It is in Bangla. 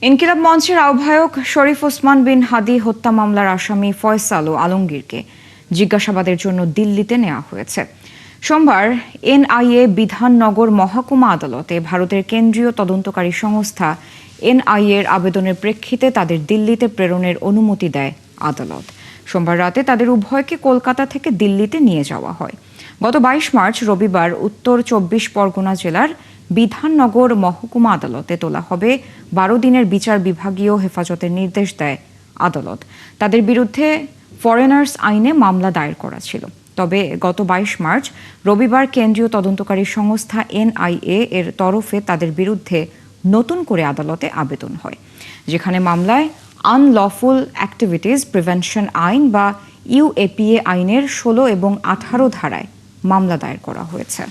ইনকিলাব মঞ্চের আহ্বায়ক শরীফ ওসমান বিন হাদি হত্যা মামলার আসামি ফয়সাল ও আলমগীরকে জিজ্ঞাসাবাদের জন্য দিল্লিতে নেওয়া হয়েছে। সোমবার এনআইএ বিধাননগর মহকুমা আদালতে ভারতের কেন্দ্রীয় তদন্তকারী সংস্থা এনআইএ এর আবেদনের প্রেক্ষিতে তাদের দিল্লিতে প্রেরণের অনুমতি দেয় আদালত। সোমবার রাতে তাদের উভয়কে কলকাতা থেকে দিল্লিতে নিয়ে যাওয়া হয়। গত 22 মার্চ রবিবার উত্তর 24 পরগনা জেলার বিধাননগর মহকুমা আদালতে তোলা হবে। 12 দিনের বিচার বিভাগীয় হেফাজতের নির্দেশ দেয় আদালত। তাদের বিরুদ্ধে ফরেনার্স আইনে মামলা দায়ের করা ছিল। তবে গত 22 মার্চ রবিবার কেন্দ্রীয় তদন্তকারী সংস্থা এনআইএ এর তরফে তাদের বিরুদ্ধে নতুন করে আদালতে আবেদন হয়, যেখানে মামলায় আনলফুল অ্যাক্টিভিটিস প্রিভেনশন আইন বা ইউএপিএ আইনের 16 এবং 18 ধারায় মামলা দায়ের করা হয়েছে।